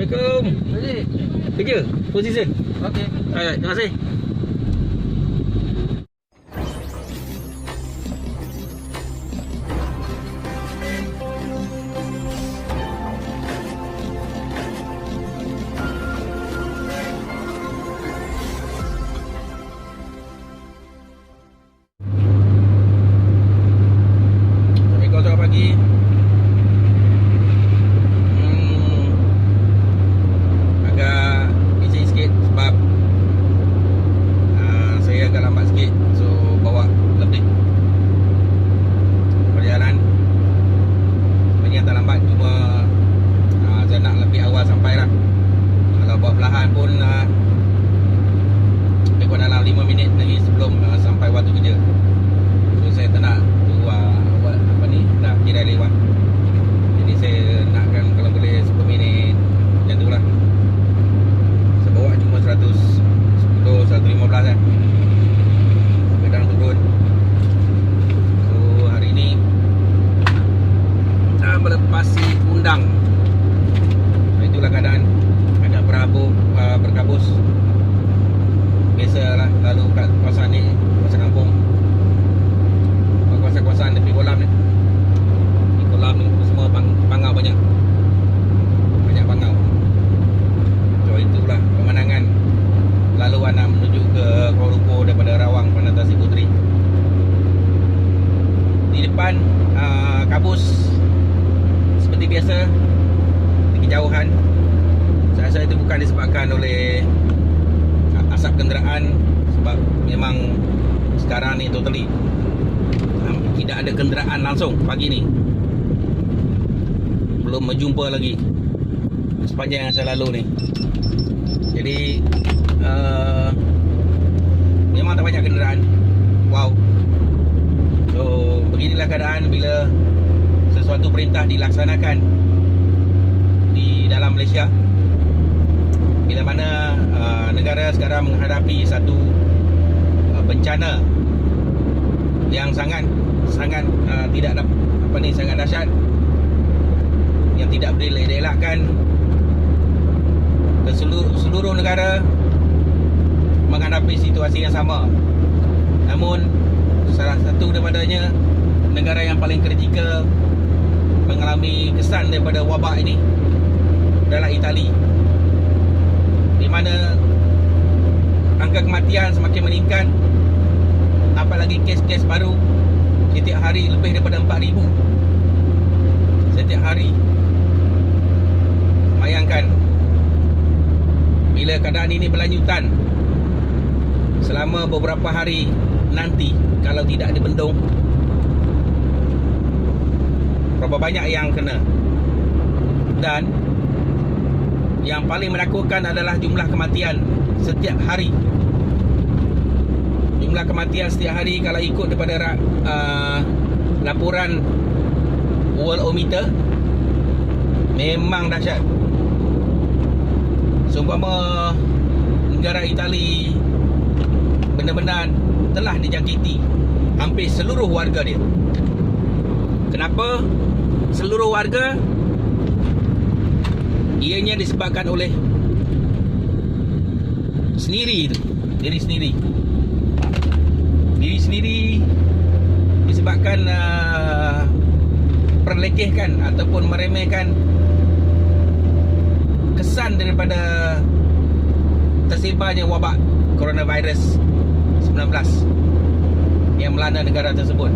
Assalamualaikum. Boleh. Kerja, position. Okey. Alright, terima kasih. Assalamualaikum, selamat pagi. Agak busy sikit sebab saya agak lambat sikit. So bawa lebih perjalanan. Sebenarnya tak lambat, cuma saya nak lebih awal sampai lah. Kalau bawa perlahan pun lebih kurang dalam 5 minit lagi sebelum sampai waktu kerja. So saya tak nak tunggu apa ni, dah kira lewat. Jadi saya nakkan kalau boleh 10 minit macam tu lah. Saya bawa cuma 110, 115 kan. Kadang turun. So hari ni melepasi undang. Itulah keadaan. Agak berkabus. Biasalah lalu kat kawasan ni, kawasan kampung, kawasan-kawasan tepi kolam ni. Di kolam ni semua bangau banyak. Banyak bangau. So itulah pemandangan laluan nak menuju ke Kuala Lumpur daripada Rawang Penatasi Puteri. Di depan kabus seperti biasa di kejauhan. Saya rasa itu bukan disebabkan oleh asap kenderaan, sebab memang sekarang ni totally tidak ada kenderaan langsung pagi ni. Belum berjumpa lagi sepanjang yang saya lalu ni. Jadi memang tak banyak kenderaan. Wow. So beginilah keadaan bila sesuatu perintah dilaksanakan di dalam Malaysia, bila mana negara sekarang menghadapi satu bencana yang sangat tidak sangat dahsyat, yang tidak boleh dielakkan. Ke seluruh negara menghadapi situasi yang sama. Namun salah satu daripadanya, negara yang paling kritikal mengalami kesan daripada wabak ini adalah Itali, di mana angka kematian semakin meningkat. Apalagi kes-kes baru setiap hari lebih daripada 4,000 setiap hari. Bayangkan bila keadaan ini berlanjutan selama beberapa hari nanti, kalau tidak dibendung, berapa banyak yang kena. Dan yang paling menakutkan adalah jumlah kematian setiap hari. Jumlah kematian setiap hari kalau ikut daripada laporan Worldometer, memang dahsyat. Seumpama negara Itali benar-benar telah dijangkiti hampir seluruh warga dia. Kenapa seluruh warga? Ianya disebabkan oleh diri sendiri disebabkan perlekehkan ataupun meremehkan kesan daripada tersebarnya wabak coronavirus 19 yang melanda negara tersebut.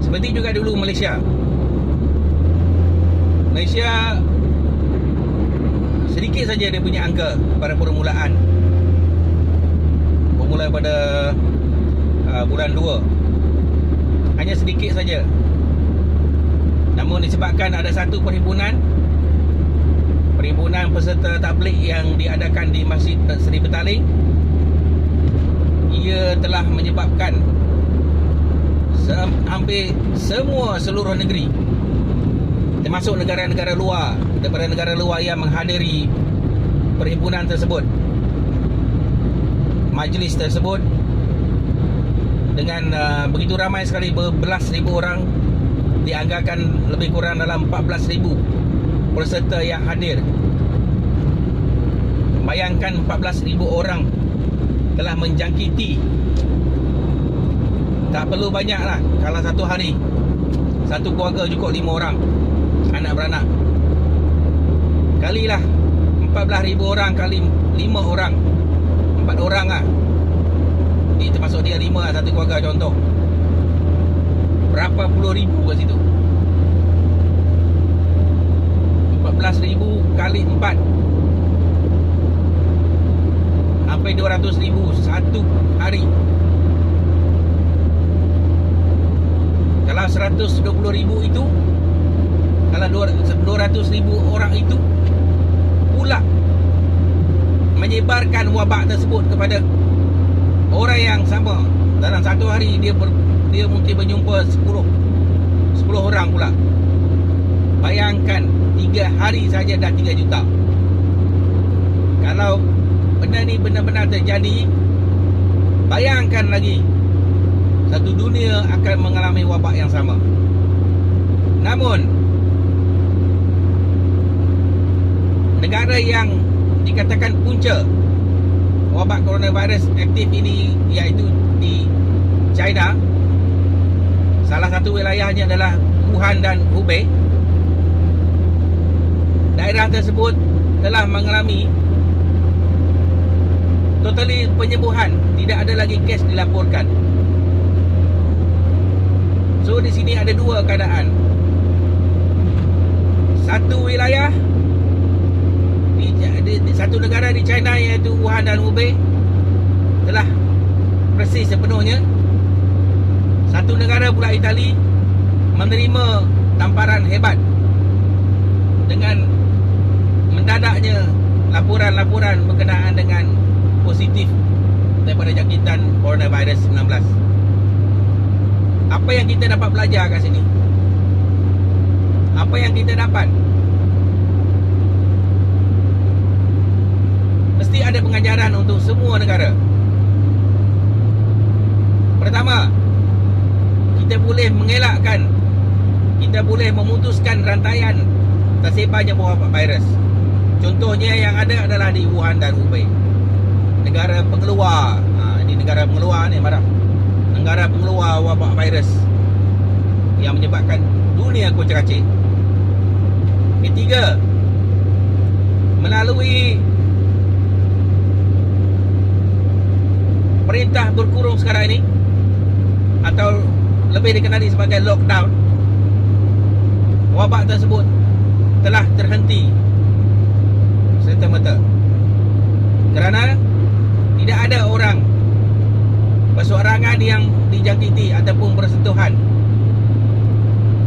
Seperti juga dulu Malaysia sedikit saja dia punya angka pada permulaan pada bulan 2, hanya sedikit saja. Namun disebabkan ada satu perhimpunan peserta tabligh yang diadakan di Masjid Seri Petaling, ia telah menyebabkan hampir seluruh negeri, termasuk negara-negara luar, daripada negara luar yang menghadiri perhimpunan tersebut, majlis tersebut, dengan begitu ramai sekali, berbelas ribu orang, dianggarkan lebih kurang dalam 14,000 peserta yang hadir. Bayangkan 14,000 orang telah menjangkiti. Tak perlu banyak lah. Kalau satu hari satu keluarga cukup 5 orang anak beranak, kalilah 14,000 orang kali 5 orang, 4 orang lah. Ini termasuk dia 5 lah, satu keluarga contoh. Berapa puluh ribu kat situ? 14,000 kali 4, sampai 200,000 satu hari. Kalau 120,000 itu, kalau 200,000 orang itu pula menyebarkan wabak tersebut kepada orang yang sama. Dalam satu hari dia mungkin berjumpa 10 orang pula. Bayangkan 3 hari saja dah 3 juta. Kalau benda ni benar-benar terjadi, bayangkan lagi satu dunia akan mengalami wabak yang sama. Namun negara yang dikatakan punca wabak coronavirus aktif ini, iaitu di China. Salah satu wilayahnya adalah Wuhan dan Hubei. Daerah tersebut telah mengalami totally penyembuhan, tidak ada lagi kes dilaporkan. So di sini ada dua keadaan. Satu wilayah di satu negara di China, iaitu Wuhan dan Hubei, telah bersih sepenuhnya. Satu negara pula, Itali, menerima tamparan hebat dengan mendadaknya laporan-laporan berkenaan dengan positif daripada jangkitan coronavirus 19. Apa yang kita dapat belajar kat sini? Apa yang kita dapat? Mesti ada pengajaran untuk semua negara. Pertama, kita boleh mengelakkan, kita boleh memutuskan rantaian tersebarnya wabak virus. Contohnya yang ada adalah di Wuhan dan Hubei, negara pengeluar. Ini negara pengeluar ni, marah. Negara pengeluar wabak virus yang menyebabkan dunia kocak-kacir. Ketiga, melalui perintah berkurung sekarang ini, atau lebih dikenali sebagai lockdown, wabak tersebut telah terhenti serta-merta. Kerana tidak ada orang bersorangan yang dijangkiti ataupun bersentuhan.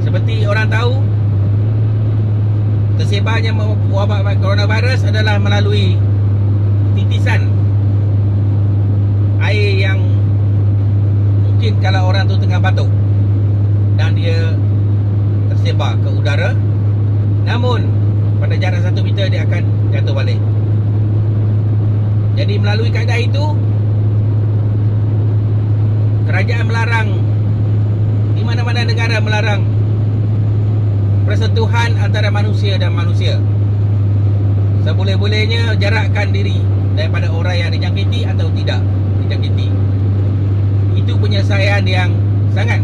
Seperti orang tahu, tersebarnya wabak coronavirus adalah melalui titisan air yang mungkin kalau orang tu tengah batuk dan dia tersebar ke udara, namun pada jarak 1 meter dia akan jatuh balik. Jadi melalui kaedah itu, kerajaan melarang, di mana-mana negara melarang persentuhan antara manusia dan manusia. Seboleh-bolehnya jarakkan diri daripada orang yang dijangkiti atau tidak dijangkiti. Itu penyelesaian yang sangat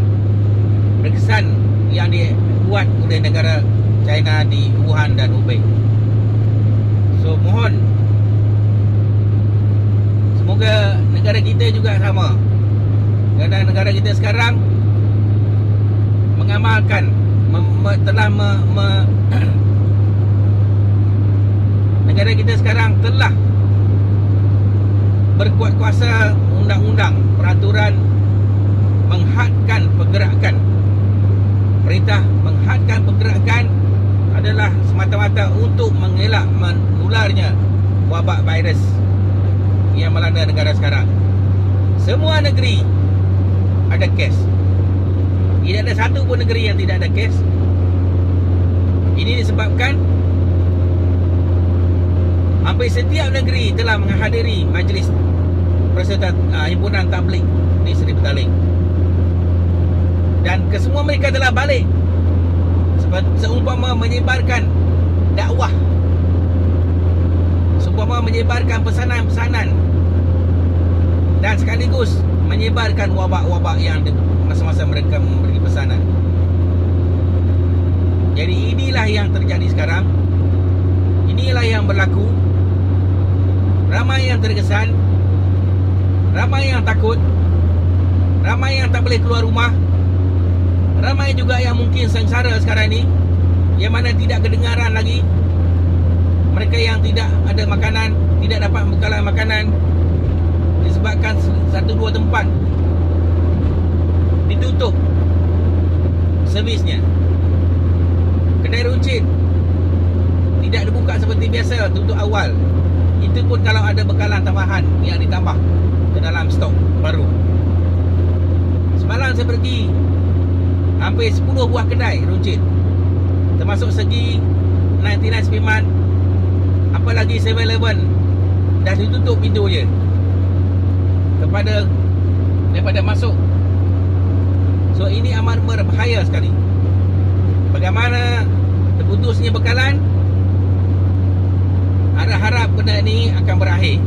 berkesan yang dibuat oleh negara China di Wuhan dan Hubei. So mohon, semoga negara kita juga sama. Kerana negara kita sekarang mengamalkan, negara kita sekarang telah berkuat kuasa undang-undang, peraturan menghadkan pergerakan. Perintah menghadkan pergerakan adalah semata-mata untuk mengelak menularnya wabak virus yang melanda negara sekarang. Semua negeri ada kes. Tidak ada satu pun negeri yang tidak ada kes. Ini disebabkan hampir setiap negeri telah menghadiri majlis Persatuan Himpunan Tabligh di Seri Petaling. Dan kesemua mereka telah balik seumpama menyebarkan dakwah, seumpama menyebarkan pesanan-pesanan dan sekaligus menyebarkan wabak-wabak yang masa-masa mereka memberi pesanan. Jadi inilah yang terjadi sekarang. Inilah yang berlaku. Ramai yang terkesan, ramai yang takut, ramai yang tak boleh keluar rumah, ramai juga yang mungkin sengsara sekarang ni, yang mana tidak kedengaran lagi. Mereka yang tidak ada makanan, tidak dapat bekalan makanan disebabkan satu dua tempat ditutup servisnya. Kedai runcit tidak dibuka seperti biasa untuk awal. Itu pun kalau ada bekalan tambahan yang ditambah ke dalam stok baru. Semalam saya pergi hampir 10 buah kedai runcit, termasuk segi 99 Speedmart, apalagi 7-Eleven, dah ditutup pintu je daripada masuk. So ini amat berbahaya sekali. Bagaimana terputusnya bekalan, harap benda ni akan berakhir.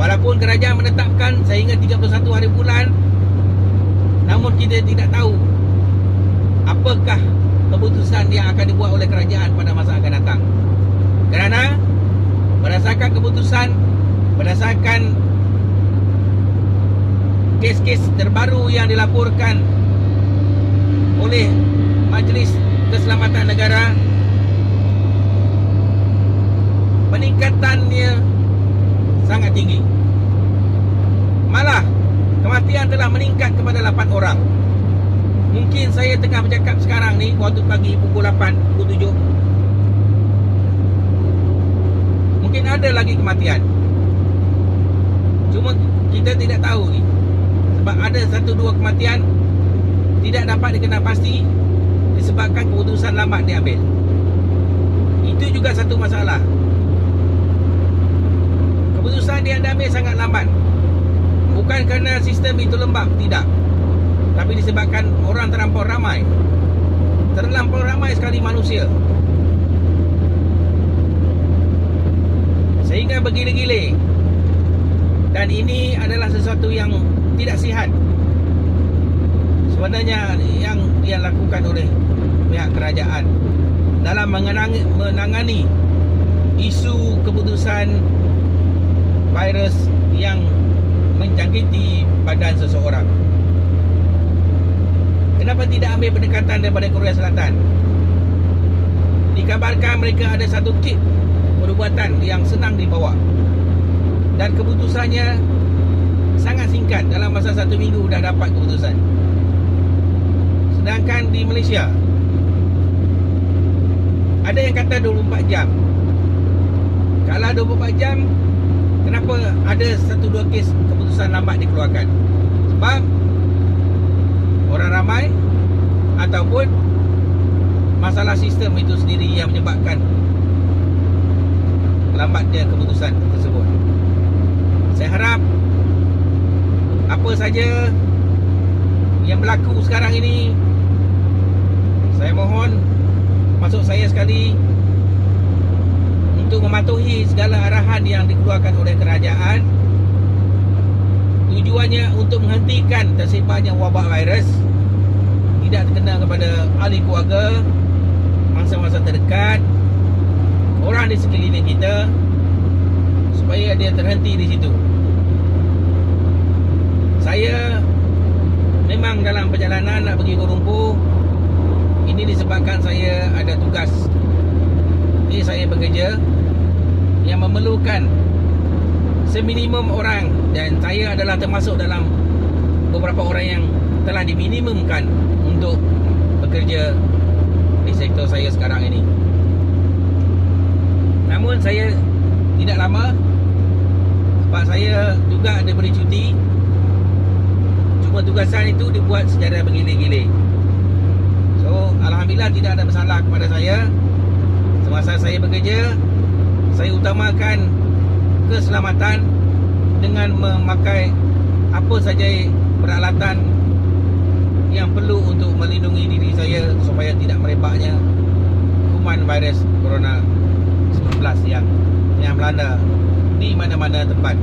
Walaupun kerajaan menetapkan sehingga 31 hari bulan, namun kita tidak tahu apakah keputusan yang akan dibuat oleh kerajaan pada masa akan datang. Kerana berdasarkan keputusan, berdasarkan kes-kes terbaru yang dilaporkan oleh Majlis Keselamatan Negara, peningkatannya sangat tinggi. Malah kematian telah meningkat kepada 8 orang. Mungkin saya tengah bercakap sekarang ni waktu pagi pukul 8, pukul 7, mungkin ada lagi kematian. Cuma kita tidak tahu ni. Sebab ada 1-2 kematian tidak dapat dikenal pasti disebabkan keputusan lambat diambil. Itu juga satu masalah. Keputusan dia diambil sangat lambat. Bukan kerana sistem itu lembab, tidak. Tapi disebabkan orang terlampau ramai. Terlampau ramai sekali manusia, sehingga bergila-gila. Dan ini adalah sesuatu yang tidak sihat sebenarnya yang dilakukan oleh pihak kerajaan dalam menangani isu keputusan virus yang menjangkiti badan seseorang. Kenapa tidak ambil pendekatan daripada Korea Selatan? Dikabarkan mereka ada satu kit perubatan yang senang dibawa dan keputusannya sangat singkat, dalam masa 1 minggu dah dapat keputusan. Sedangkan di Malaysia ada yang kata 24 jam. Kalau 24 jam, kenapa ada 1-2 kes keputusan lambat dikeluarkan? Sebab orang ramai ataupun masalah sistem itu sendiri yang menyebabkan lambatnya keputusan tersebut. Saya harap apa saja yang berlaku sekarang ini, saya mohon maksud saya sekali untuk mematuhi segala arahan yang dikeluarkan oleh kerajaan. Tujuannya untuk menghentikan tersebarnya wabak virus, tidak terkena kepada ahli keluarga, mangsa-mangsa terdekat, orang di sekeliling kita, supaya dia terhenti di situ. Saya memang dalam perjalanan nak pergi Kuala Lumpur. Ini disebabkan saya ada tugas. Ini saya bekerja yang memerlukan seminimum orang, dan saya adalah termasuk dalam beberapa orang yang telah diminimumkan untuk bekerja di sektor saya sekarang ini. Namun saya tidak lama, sebab saya juga ada beri cuti. Cuma tugasan itu dibuat secara bergila-gila. So alhamdulillah tidak ada masalah kepada saya. Semasa saya bekerja, saya utamakan keselamatan dengan memakai apa saja peralatan yang perlu untuk melindungi diri saya supaya tidak merebaknya kuman virus corona 19 yang melanda di mana-mana tempat.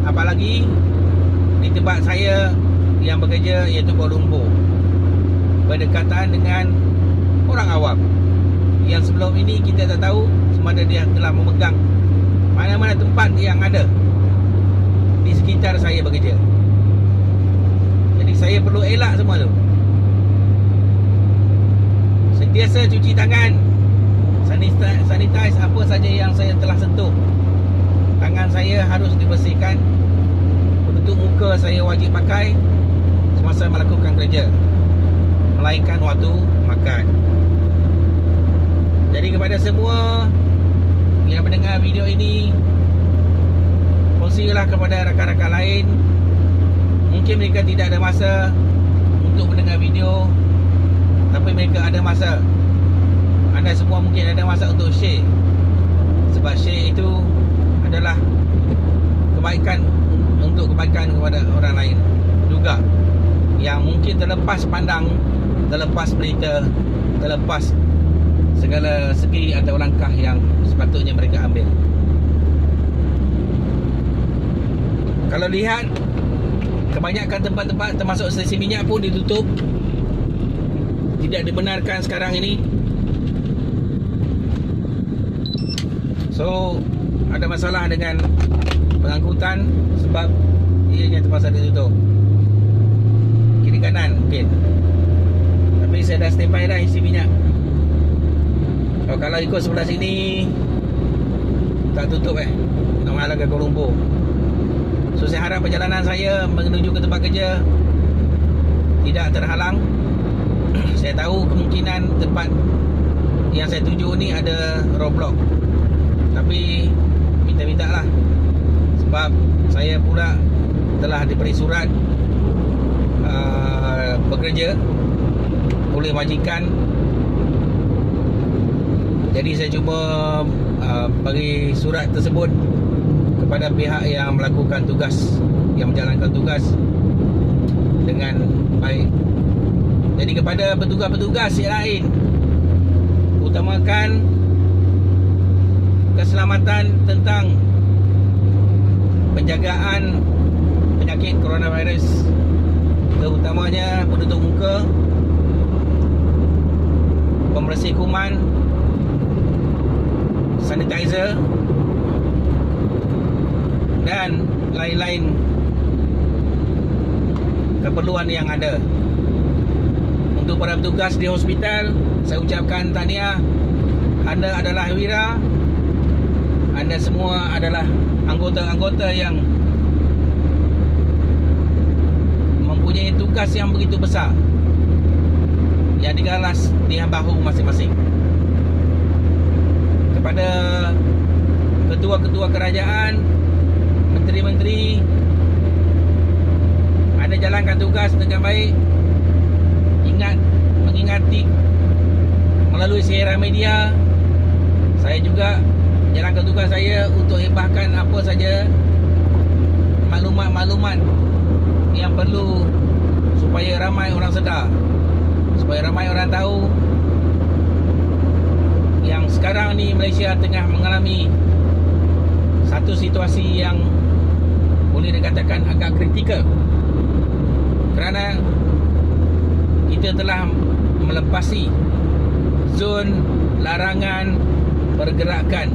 Apalagi di tempat saya yang bekerja, iaitu Kuala Lumpur, berdekatan dengan orang awam yang sebelum ini kita tak tahu sama ada dia telah memegang mana-mana tempat yang ada di sekitar saya bekerja. Jadi saya perlu elak semua tu. Sentiasa cuci tangan, sanitize apa saja yang saya telah sentuh. Tangan saya harus dibersihkan. Penutup muka saya wajib pakai semasa melakukan kerja, melainkan waktu makan. Jadi kepada semua yang mendengar video ini, kongsilah kepada rakan-rakan lain. Mungkin mereka tidak ada masa untuk mendengar video, tapi mereka ada masa. Anda semua mungkin ada masa untuk share, sebab share itu adalah kebaikan, untuk kebaikan kepada orang lain juga, yang mungkin terlepas pandang, terlepas berita, terlepas segala segi atau langkah yang sepatutnya mereka ambil. Kalau lihat, kebanyakan tempat-tempat termasuk stesen minyak pun ditutup, tidak dibenarkan sekarang ini. So ada masalah dengan pengangkutan sebab ianya terpaksa ditutup kiri kanan mungkin. Tapi saya dah standby dah isi minyak. Kalau ikut sebelah sini tak tutup nak mengalah ke Kuala Lumpur. So saya harap perjalanan saya menuju ke tempat kerja tidak terhalang. Saya tahu kemungkinan tempat yang saya tuju ni ada roadblock, tapi minta-minta lah, sebab saya pula telah diberi surat bekerja oleh majikan. Jadi saya cuba bagi surat tersebut kepada pihak yang melakukan tugas, yang menjalankan tugas dengan baik. Jadi kepada petugas-petugas yang lain, utamakan keselamatan tentang penjagaan penyakit coronavirus, terutamanya penutup muka, pembersih kuman, sanitizer dan lain-lain keperluan yang ada. Untuk para petugas di hospital, saya ucapkan tahniah. Anda adalah wira. Anda semua adalah anggota-anggota yang mempunyai tugas yang begitu besar, yang digalas di bahu masing-masing. Kepada ketua-ketua kerajaan, menteri-menteri, anda jalankan tugas dengan baik. Mengingati melalui siaran media. Saya juga jalankan tugas saya untuk hibahkan apa saja maklumat-maklumat yang perlu supaya ramai orang sedar, supaya ramai orang tahu yang sekarang ni Malaysia tengah mengalami satu situasi yang boleh dikatakan agak kritikal, kerana kita telah melepasi zon larangan pergerakan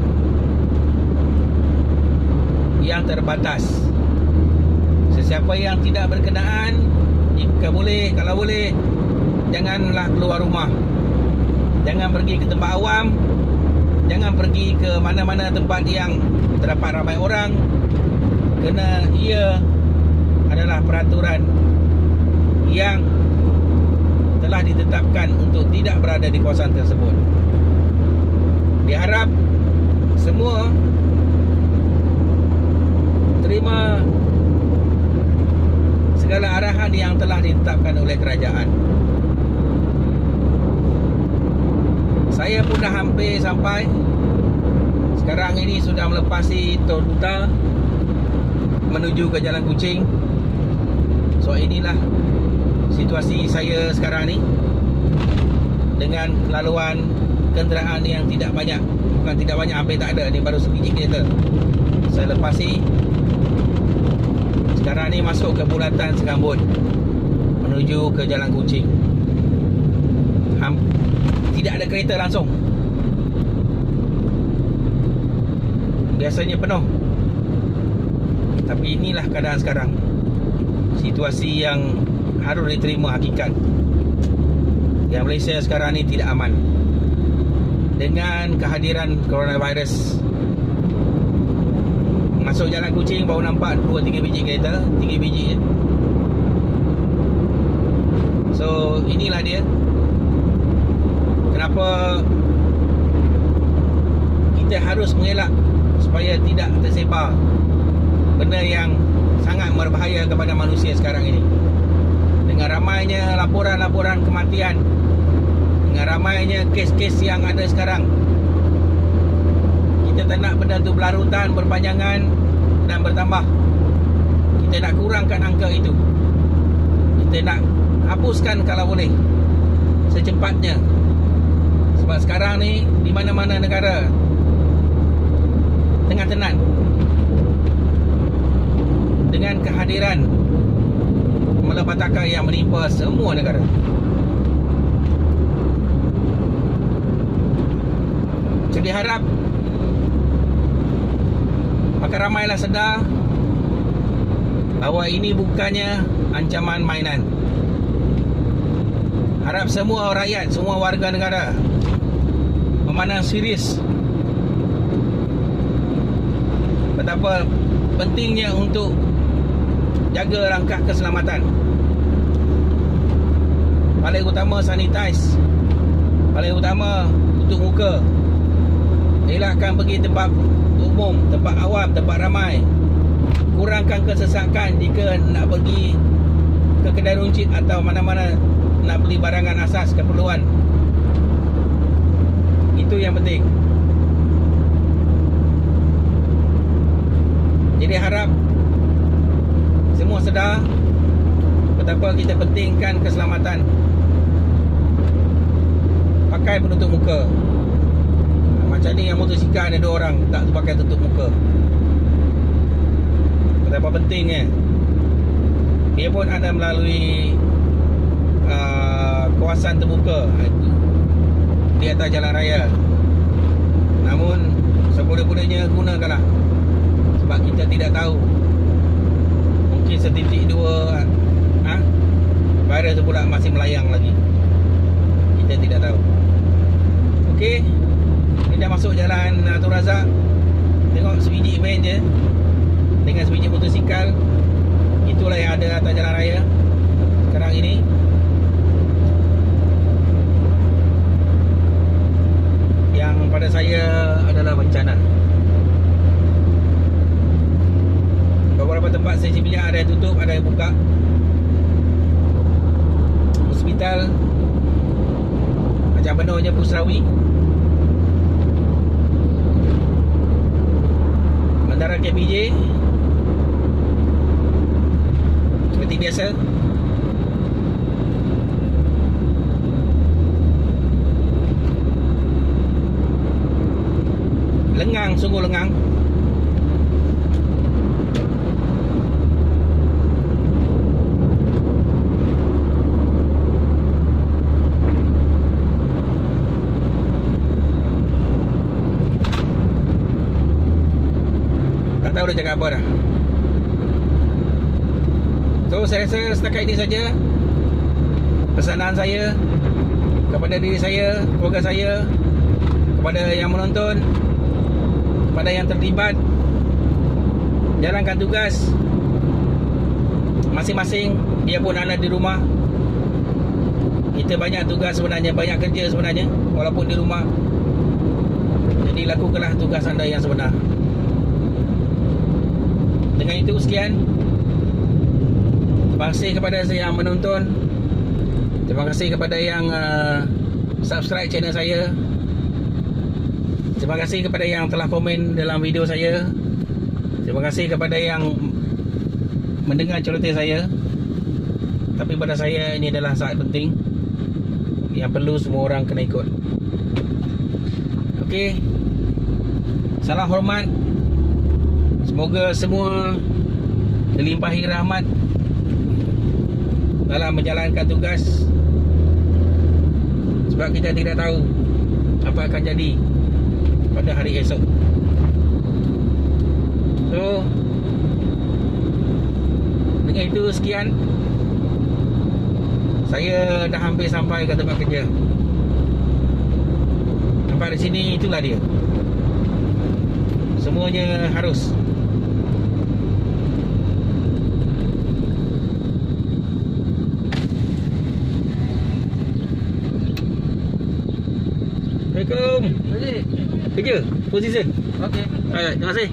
yang terbatas. Sesiapa yang tidak berkenaan, jika boleh, kalau boleh, janganlah keluar rumah. Jangan pergi ke tempat awam, jangan pergi ke mana-mana tempat yang terdapat ramai orang, kerana ia adalah peraturan yang telah ditetapkan untuk tidak berada di kawasan tersebut. Diharap semua terima segala arahan yang telah ditetapkan oleh kerajaan. Saya pun dah hampir sampai. Sekarang ini sudah melepasi Tol Duta menuju ke Jalan Kuching. So inilah situasi saya sekarang ni. dengan laluan kenderaan yang tidak banyak. Bukan tidak banyak, hampir tak ada. Ni baru sebiji kereta saya lepasi. Sekarang ni masuk ke bulatan Segambut menuju ke Jalan Kuching. Tidak ada kereta langsung. Biasanya penuh. Tapi inilah keadaan sekarang. Situasi yang harus diterima hakikat. Yang Malaysia sekarang ni tidak aman. Dengan kehadiran coronavirus. Masuk Jalan Kuching baru nampak 2-3 biji kereta. 3 biji je. So inilah dia kenapa kita harus mengelak supaya tidak tersebar benda yang sangat berbahaya kepada manusia sekarang ini. Dengan ramainya laporan-laporan kematian, dengan ramainya kes-kes yang ada sekarang, kita tak nak benda tu berlarutan, berpanjangan dan bertambah. Kita nak kurangkan angka itu. Kita nak hapuskan kalau boleh secepatnya. Sebab sekarang ni di mana-mana negara tengah tenang dengan kehadiran malapetaka yang menimpa semua negara. Jadi harap makan ramailah sedar bahawa ini bukannya ancaman mainan. Harap semua rakyat, semua warga negara memandang serius betapa pentingnya untuk jaga langkah keselamatan. Paling utama sanitize. Paling utama tutup muka. Elakkan pergi tempat umum, tempat awam, tempat ramai. Kurangkan kesesakan jika nak pergi ke kedai runcit atau mana-mana nak beli barangan asas keperluan. Itu yang penting. Jadi harap semua sedar betapa kita pentingkan keselamatan. Pakai penutup muka. Macam ni yang motosikal ada 2 orang tak pakai tutup muka. Betapa pentingnya. Dia pun ada melalui kawasan terbuka di atas jalan raya. Namun seboleh-bolehnya gunakanlah. Sebab kita tidak tahu, mungkin setitik 2 virus tu pula masih melayang lagi. Kita tidak tahu. Okey, ni dah masuk jalan Tun Razak. Tengok sebiji van je dengan sebiji motosikal. Itulah yang ada atas jalan raya sekarang ini. Yang pada saya adalah bencana. Beberapa tempat stesen minyak ada yang tutup, ada yang buka. Hospital macam penuhnya Pusrawi. Bandara KPJ seperti biasa. Lengang, sungguh lengang. Tak tahu dah cakap apa dah. So saya rasa setakat ini saja pesanan saya kepada diri saya, keluarga saya, kepada yang menonton, kepada yang terlibat. Jalankan tugas masing-masing, dia pun ada di rumah. Kita banyak tugas sebenarnya, banyak kerja sebenarnya walaupun di rumah. Jadi lakukanlah tugas anda yang sebenar. Dengan itu sekian. Terima kasih kepada yang menonton. Terima kasih kepada yang subscribe channel saya. Terima kasih kepada yang telah komen dalam video saya. Terima kasih kepada yang mendengar celoteh saya. Tapi pada saya ini adalah sangat penting. yang perlu semua orang kena ikut. Okey. Salam hormat. Semoga semua dilimpahi rahmat dalam menjalankan tugas, sebab kita tidak tahu apa akan jadi pada hari esok. So, dengan itu sekian. Saya dah hampir sampai ke tempat kerja. Sampai di sini, itulah dia. Semuanya harus. Assalamualaikum. Kerja, position. Okey. Baik, terima kasih.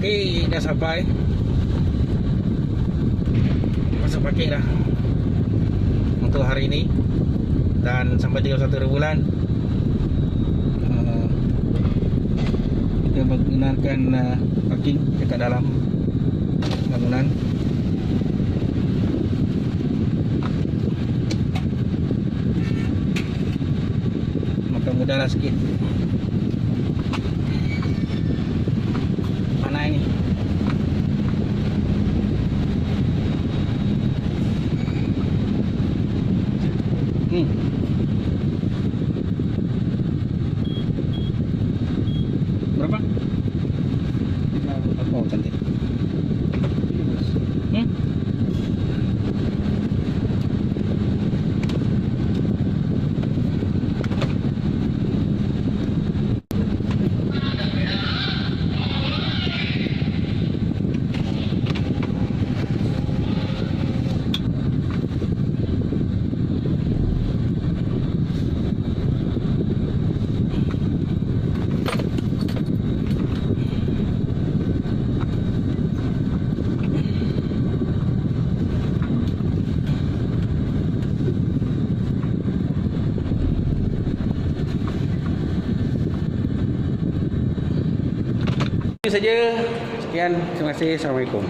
Okey, dah sampai. Masuk parking dah untuk hari ini. Dan sampai 31 bulan kita menggunakan parking dekat dalam bangunan. Maka mudahlah sikit. Mana ini? Berapa? Oh, cantik. Itu saja. Sekian. Terima kasih. Assalamualaikum.